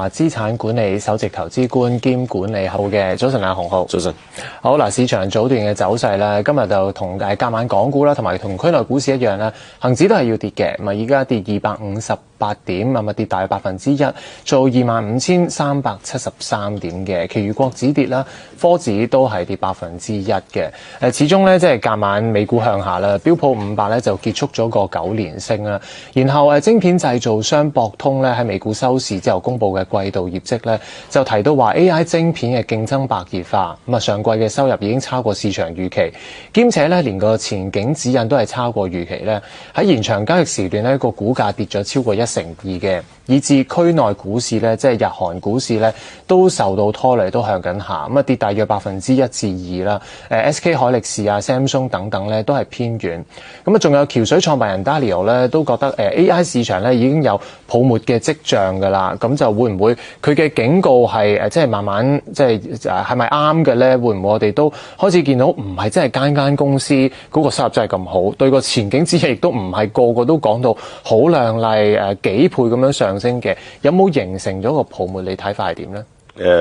資產管理首席投資官兼管理後嘅早晨，洪灝。早晨。好嗱，市場早段嘅走勢咧，今日就同隔晚港股啦，同埋同區內股市一樣啦，恒指都係要跌嘅。咁啊，依家跌258點，咁啊跌大約1%，做25,373點嘅。其餘國指跌啦，科指都係跌1%嘅。始終咧即係隔晚美股向下啦，標普500咧就結束咗個9連升啦。然後晶片製造商博通咧喺美股收市之後公佈嘅季度業績咧，就提到話 AI 晶片嘅競爭白熱化，咁啊上季嘅收入已經超過市場預期，兼且咧連個前景指引都係超過預期咧。喺延長交易時段咧，個股價跌咗超過1%嘅，以至區內股市咧，即係日韓股市咧，都受到拖累，都向緊下，咁啊跌大約1%至2%啦。SK 海力士啊、Samsung 等等咧都係偏軟。咁啊，仲有橋水創辦人 Dalio 咧都覺得AI 市場咧已經有泡沫嘅跡象㗎啦。咁就會唔會佢嘅警告係即係慢慢即係係咪啱嘅咧？會唔會我哋都開始見到唔係真係間公司嗰個收入真係咁好，對個前景指引亦都唔係個個都講到好亮麗幾倍咁樣上升嘅，有冇形成咗個泡沫？你睇法係點咧？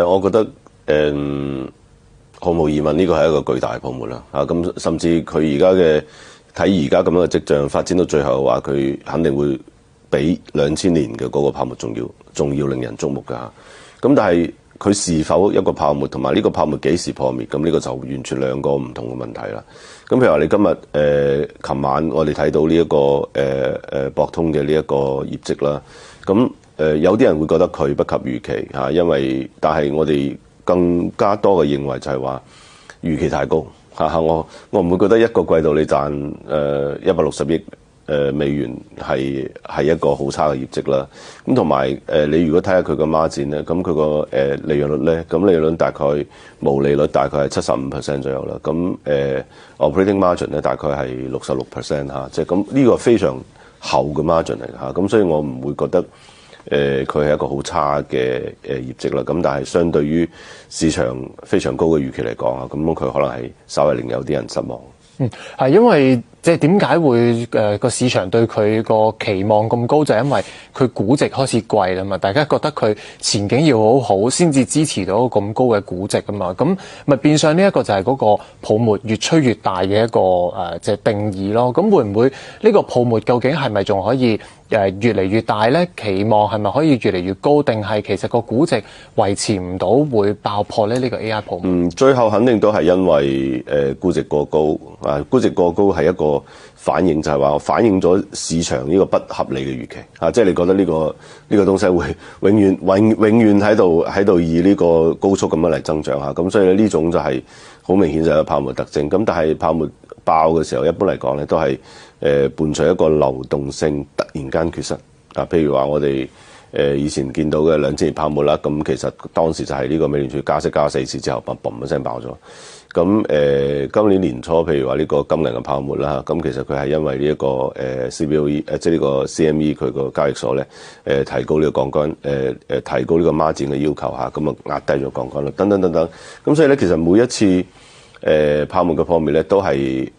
我覺得毫無疑問呢個係一個巨大嘅泡沫啦。咁甚至佢而家嘅睇而家咁樣嘅跡象發展到最後嘅話，佢肯定會比2000年嘅嗰個泡沫仲要令人矚目㗎。咁但係佢是否一個泡沫，同埋呢個泡沫幾時破滅，咁呢個就完全兩個唔同嘅問題啦。咁譬如話你今日琴晚我哋睇到呢一個博通嘅呢一個業績啦，咁有啲人會覺得佢不及預期嚇，因為但係我哋更加多嘅認為就係話預期太高嚇，我唔會覺得一個季度你賺160億美元係一個好差嘅業績啦。咁同埋你如果睇下佢個孖展咧，咁佢個利潤率咧，咁利潤率大概毛利率大概係75% 左右啦。咁operating margin 咧大概係66% 嚇，即係咁呢個非常厚嘅 margin 嚟嚇。咁所以我唔會覺得佢係一個好差嘅業績啦。咁但係相對於市場非常高嘅預期嚟講啊，咁佢可能係稍微令有啲人失望。係因為即係點解會個市場對佢個期望咁高，就係因為佢估值開始貴啦嘛，大家覺得佢前景要好好先至支持到咁高嘅估值啊嘛，咁咪變相呢一個就係嗰個泡沫越吹越大嘅一個即係定義咯。咁會唔會呢個泡沫究竟係咪仲可以越嚟越大咧？期望係咪可以越嚟越高，定係其實個估值維持唔到會爆破咧？呢個 AI 泡沫最後肯定都係因為估值過高啊，估值過高係一個反應，就係話反映咗市場呢個不合理嘅預期啊，即係你覺得呢個東西會永遠喺度以呢個高速咁樣嚟增長嚇，咁所以呢種就係好明顯就係泡沫特徵。咁但係泡沫爆嘅時候，一般嚟講咧都係伴隨一個流動性突然間缺失啊，譬如話我哋以前見到嘅2000年泡沫啦，咁其實當時就係呢個美聯儲加息加4次之後，嘣一聲爆咗。咁今年年初，譬如話呢個金銀嘅泡沫啦，咁其實佢係因為呢一個CBOE 即係呢個 CME 佢個交易所咧提高呢個槓桿提高呢個孖展嘅要求嚇，咁啊壓低咗槓桿率等等等等。咁所以咧，其實每一次泡沫嘅破滅咧，都係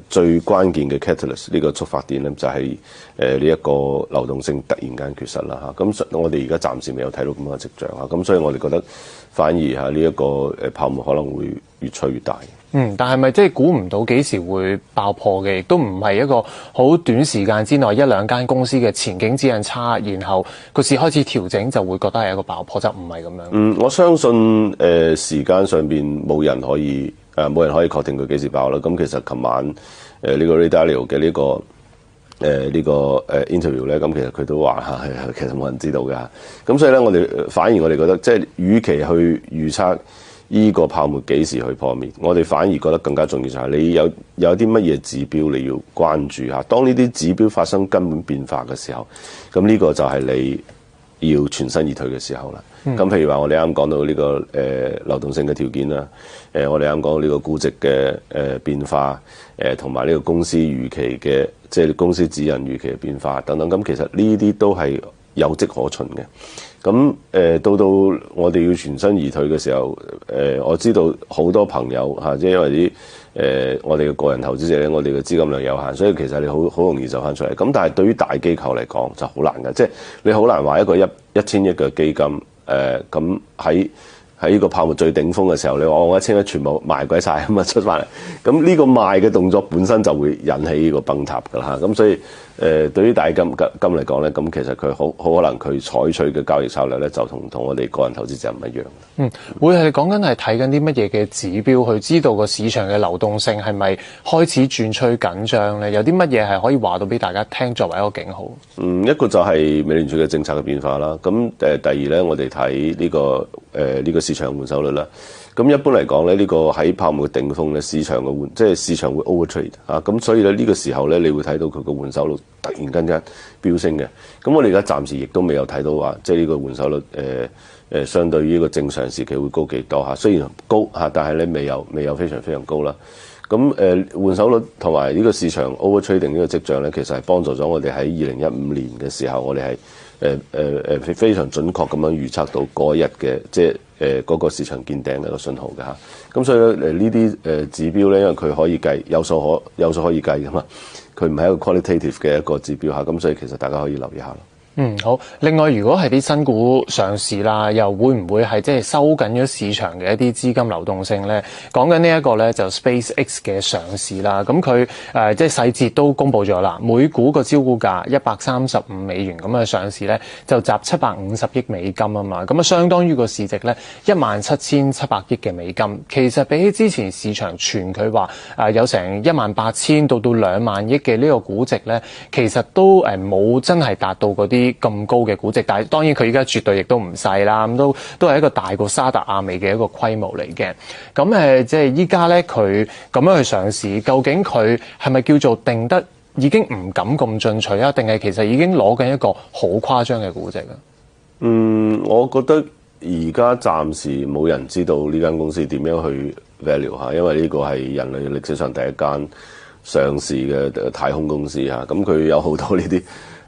最關鍵嘅 catalyst 呢個觸發點咧，就係呢一個流動性突然間缺失啦嚇。咁我哋而家暫時未有睇到咁嘅跡象嚇，咁所以我哋覺得反而嚇呢一個泡沫可能會越吹越大。但係咪即係估唔到幾時會爆破嘅？亦都唔係一個好短時間之內一兩間公司嘅前景指引差，然後個市開始調整就會覺得係一個爆破，就唔係咁樣。我相信時間上邊冇人可以確定佢幾時爆啦。咁其實琴晚呢個 Ray Dalio 嘅呢個interview 咧，咁其實佢都話其實冇人知道㗎。咁所以咧，我哋覺得即係與其去預測呢個泡沫幾時去破滅，我哋反而覺得更加重要就係你有啲乜嘢指標你要關注下。當呢啲指標發生根本變化嘅時候，咁呢個就係你要全身而退嘅時候啦。咁譬如話我哋啱講到呢個流動性嘅條件啦，我哋啱講到呢個估值嘅變化，同埋呢個公司預期嘅即係公司指引預期嘅變化等等。咁其實呢啲都係有跡可循嘅。咁到我哋要全身而退嘅時候，我知道好多朋友嚇，即係因為啲我哋嘅個人投資者咧，我哋嘅資金量有限，所以其實你好容易走翻出嚟。咁但係對於大機構嚟講就好難嘅，即係你好難話一個一千億嘅基金咁喺呢個泡沫最頂峰嘅時候，你話我1000億全部賣鬼晒咁啊出翻嚟，咁呢個賣嘅動作本身就會引起呢個崩塌㗎啦。咁所以對於大金嚟講咧，咁其實佢好可能佢採取嘅交易策略咧，就同我哋個人投資者唔一樣。會係講緊係睇緊啲乜嘢嘅指標去知道個市場嘅流動性係咪開始轉趨緊張咧？有啲乜嘢係可以話到俾大家聽作為一個警號？一個就係美聯儲嘅政策嘅變化啦。咁第二咧，我哋睇呢個市場換手率啦。咁一般嚟講咧，呢個喺泡沫嘅頂峰咧，市場會 overtrade 啊。咁所以咧呢個時候咧，你會睇到佢個換手率突然間飆升嘅。咁我哋而家暫時亦都未有睇到話，即係呢個換手率相對於呢個正常時期會高幾多嚇？雖然高嚇，但係咧未有非常非常高啦。咁換手率同埋呢個市場 overtrading 呢個跡象咧，其實係幫助咗我哋喺2015年嘅時候，我哋係非常準確咁樣預測到嗰日嘅即係嗰個市場見頂嘅一個信號嘅嚇。咁所以呢啲指標咧，因為佢可以計有數可以計噶嘛，佢唔係一個 qualitative 嘅一個指標嚇。咁所以其實大家可以留意下咯。好。另外，如果係啲新股上市啦，又會唔會係即係收緊咗市場嘅一啲資金流動性咧？講緊呢一個咧就 SpaceX 嘅上市啦，咁佢即係細節都公布咗啦，每股個招股價$135咁嘅上市咧，就集750億美金啊嘛，咁啊相當於個市值咧17700億嘅美金。其實比起之前市場傳佢話有成18000到2萬億嘅呢個估值咧，其實都冇真係達到嗰啲咁高嘅估值，但係當然佢而家絕對亦都唔細啦，咁都係一個大過沙特阿美嘅一個規模嚟嘅。咁即係依家咧佢咁樣去上市，究竟佢係咪叫做定得已經唔敢咁進取啊？定係其實已經攞緊一個好誇張嘅估值啊？我覺得而家暫時冇人知道呢間公司點樣去 value 嚇，因為呢個係人類歷史上第一間上市嘅太空公司嚇，咁佢有好多呢啲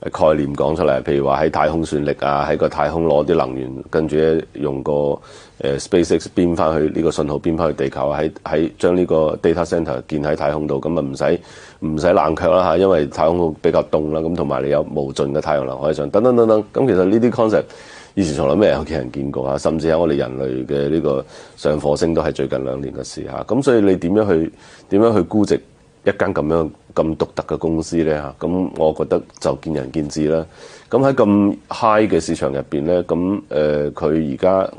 概念講出嚟，譬如話喺太空算力啊，喺個太空攞啲能源，跟住咧用個SpaceX 編翻去呢個信號編翻去地球，喺將呢個 data center 建喺太空度，咁啊唔使冷卻啦嚇，因為太空比較凍啦，咁同埋你有無盡嘅太陽能可以上，等等等等。咁其實呢啲 concept 以前從來未有人見過嚇，甚至喺我哋人類嘅呢個上火星都係最近2年嘅事嚇。咁所以你點樣去估值一間咁獨特嘅公司咧嚇？咁我覺得就見仁見智啦。咁喺咁 high 嘅市場入邊咧，咁佢而家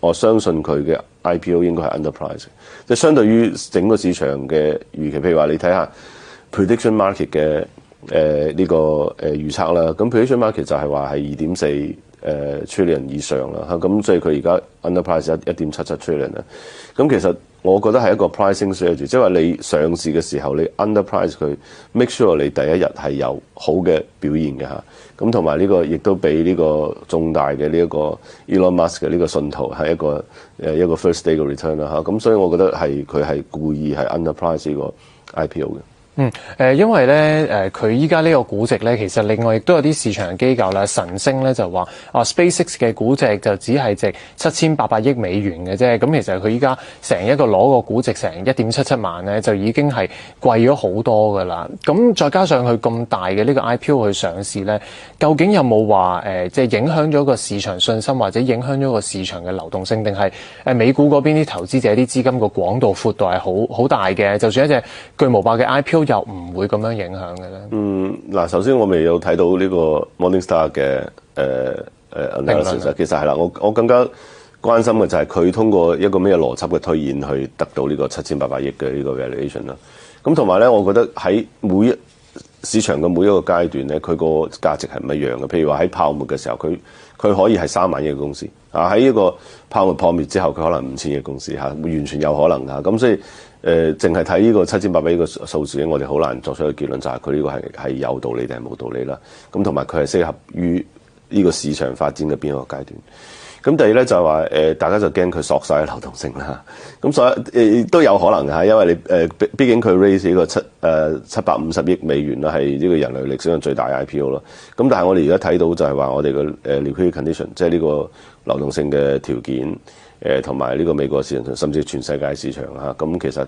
我相信佢嘅 IPO 應該係 underprice，即係相對於整個市場嘅預期。譬如話你睇下 prediction market 嘅呢個預測啦，咁 prediction market 就係話係2.4trillion 以上啦嚇，咁所以佢而家 underprice 1.77 trillion 啦。咁其實我覺得係一個 pricing strategy，即係話你上市嘅時候你 underprice 佢 ，make sure 你第一日係有好嘅表現嘅嚇。咁同埋呢個亦都俾呢個重大嘅呢一個 Elon Musk 嘅呢個信徒係一個 first day 嘅 return 啦嚇。咁所以我覺得佢係故意係 underprice 呢個 IPO 嘅。因為咧佢依家呢個估值咧，其實另外亦都有啲市場機構啦，晨星咧就話SpaceX 嘅估值就只係值7800億美元嘅啫。咁其實佢依家成一個攞個估值成1.77萬咧，就已經係貴咗好多噶啦。咁再加上佢咁大嘅呢個 IPO 去上市咧，究竟有冇話即係影響咗個市場信心，或者影響咗個市場嘅流動性，定係美股嗰邊啲投資者啲資金個廣度闊度係好大嘅？就算一隻巨無霸嘅 IPO，又唔會咁樣影響嘅咧。嗱，首先我未有睇到呢個 Morningstar 嘅analysis，其實係啦，我更加關心嘅就係佢通過一個咩邏輯嘅推演去得到呢個7800億嘅呢個 valuation 啦。咁同埋咧，我覺得喺市場嘅每一個階段咧，佢個價值係唔一樣嘅。譬如話喺泡沫嘅時候，佢可以係3萬億嘅公司啊，喺呢個泡沫破滅之後，佢可能5000億公司嚇，完全有可能㗎。咁所以淨係睇呢個7800億嘅數字咧，我哋好難作出一個結論，就係佢呢個係有道理定係冇道理啦。咁同埋佢係適合於呢個市場發展嘅邊一個階段。咁第二咧就係話大家就驚佢索晒流動性啦。咁所以都有可能㗎，因為你畢竟佢 raise 呢個750億美元啦，係呢個人類歷史上最大嘅 IPO 啦。咁但係我哋而家睇到就係話我哋嘅liquidity condition， 即係呢個流動性嘅條件。同埋呢個美國市場，甚至全世界市場嚇，咁其實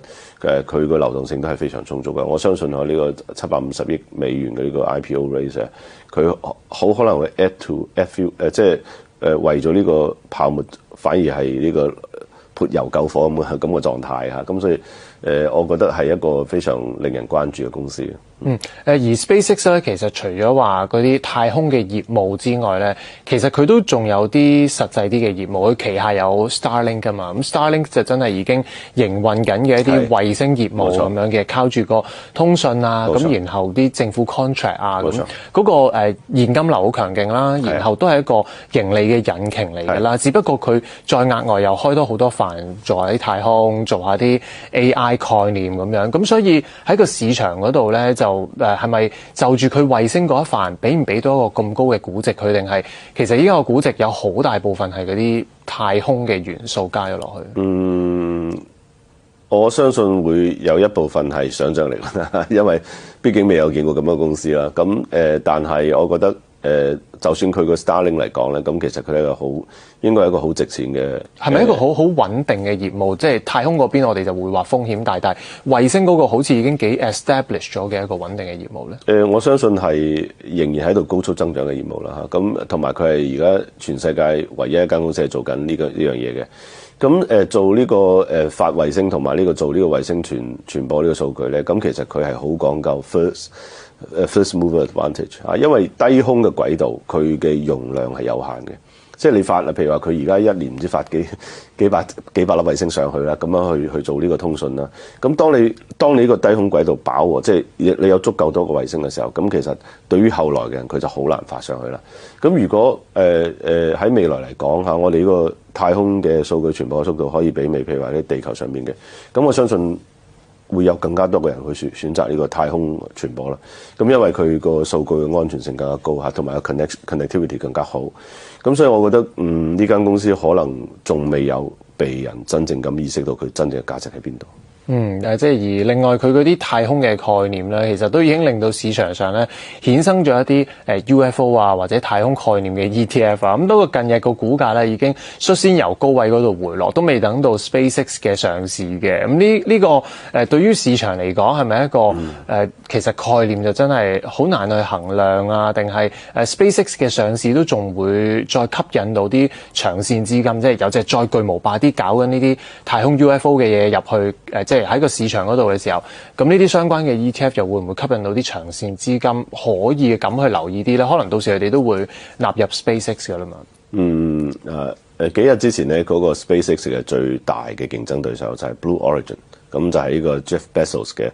佢個流動性都係非常充足嘅。我相信呢個750億美元嘅呢個 IPO raise，佢好可能會 add to FU， 即係為咗呢個泡沫，反而係呢個潑油救火咁嘅狀態嚇。咁所以我覺得係一個非常令人關注嘅公司。而 SpaceX 咧，其實除咗話嗰啲太空嘅業務之外咧，其實佢都仲有啲實際啲嘅業務。佢旗下有 Starlink 㗎嘛，咁 Starlink 就真係已經營運緊嘅一啲衛星業務咁樣嘅，靠住個通訊啊，咁然後啲政府 contract 啊，咁嗰個現金流好強勁啦，然後都係一個盈利嘅引擎嚟㗎啦。只不過佢再額外又開多好多飯，做下啲太空，做下啲 AI 概念咁樣。咁所以喺個市場嗰度咧就係咪就住佢衛星嗰一範，俾唔俾到一個咁高嘅估值佢？定係其實依家個估值有好大部分係嗰啲太空嘅元素加咗落去？我相信會有一部分係想像力啦，因為畢竟未有見過咁嘅公司啦。咁但係我覺得就算佢個 Starlink 嚟講咧，咁其實佢係一個應該係一個好值錢嘅。係咪一個好穩定嘅業務？即係太空嗰邊我哋就會話風險大，但係衛星嗰個好似已經幾 establish 咗嘅一個穩定嘅業務咧。我相信係仍然喺度高速增長嘅業務啦嚇。咁同埋佢係而家全世界唯一一間公司係做緊呢樣嘢嘅。咁做呢個發衛星同埋呢個做呢個衛星傳播呢個數據咧，咁其實佢係好講究 first mover advantage 啊，因為低空嘅軌道佢嘅容量係有限嘅，即係你發譬如話佢而家一年唔知發幾百粒衛星上去啦，咁樣去做呢個通訊啦。咁當你呢個低空軌道飽和，即係你有足夠多個衛星嘅時候，咁其實對於後來嘅人佢就好難發上去啦。咁如果喺未來嚟講嚇，我哋呢個太空嘅數據傳播嘅速度可以媲美譬如話喺地球上面嘅，咁我相信會有更加多嘅人去選擇呢個太空傳播啦。咁因為佢個數據嘅安全性更加高嚇，同埋個 connectivity 更加好。咁所以我覺得呢間公司可能仲未有被人真正咁意識到佢真正嘅價值喺邊度。即係而另外佢嗰啲太空嘅概念咧，其實都已經令到市場上咧衍生咗一啲UFO 啊或者太空概念嘅 ETF 啊。咁不過近日個股價咧已經率先由高位嗰度回落，都未等到 SpaceX 嘅上市嘅。咁呢個對於市場嚟講係咪一個其實概念就真係好難去衡量啊？定係SpaceX 嘅上市都仲會再吸引到啲長線資金，即係有隻再巨無霸啲搞緊呢啲太空 UFO 嘅嘢入去即係喺個市場嗰度嘅時候，咁呢啲相關嘅 ETF 又會唔會吸引到啲長線資金可以咁去留意啲咧？可能到時佢哋都會納入 SpaceX 㗎啦嘛。幾日之前咧，嗰個 SpaceX 嘅最大嘅競爭對手就係 Blue Origin， 咁就係呢個 Jeff Bezos 嘅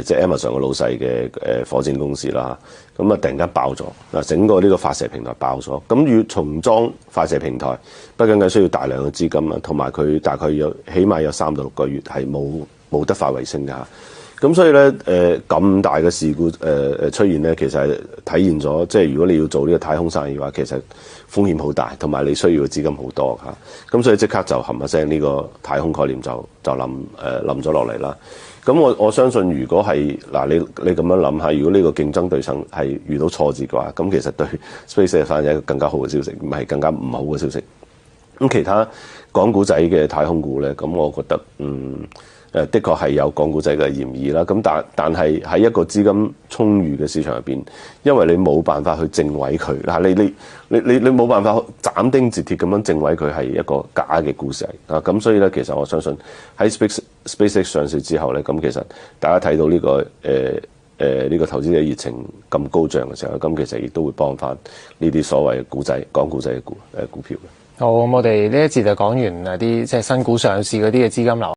即係 Amazon 嘅老細嘅火箭公司啦。咁啊突然間爆咗嗱，整個呢個發射平台爆咗，咁要重裝發射平台，不僅僅需要大量嘅資金啊，同埋佢大概起碼有3到6個月係冇得發衛星㗎。咁所以咧咁大嘅事故出現咧，其實係體現咗即係如果你要做呢個太空生意嘅話，其實風險好大，同埋你需要嘅資金好多嚇。咁所以即刻就冚一聲呢個太空概念就冧咗落嚟啦。咁我相信如果係嗱你咁樣諗下，如果呢個競爭對手係遇到挫折嘅話，咁其實對 SpaceX 反而係一個更加好嘅消息，唔係更加唔好嘅消息。咁其他港股仔嘅太空股咧，咁我覺得的確係有港股仔嘅嫌疑啦。咁但係喺一個資金充裕嘅市場入邊，因為你冇辦法去正位佢嗱，你冇辦法斬釘截鐵咁樣正位佢係一個假嘅故事啊。咁所以咧，其實我相信喺 SpaceX 上市之後咧，咁其實大家睇到呢個呢個投資者熱情咁高漲嘅時候，咁其實亦都會幫翻呢啲所謂港股仔嘅股票嘅。好，咁我哋呢一節就講完啲即係新股上市嗰啲嘅資金流。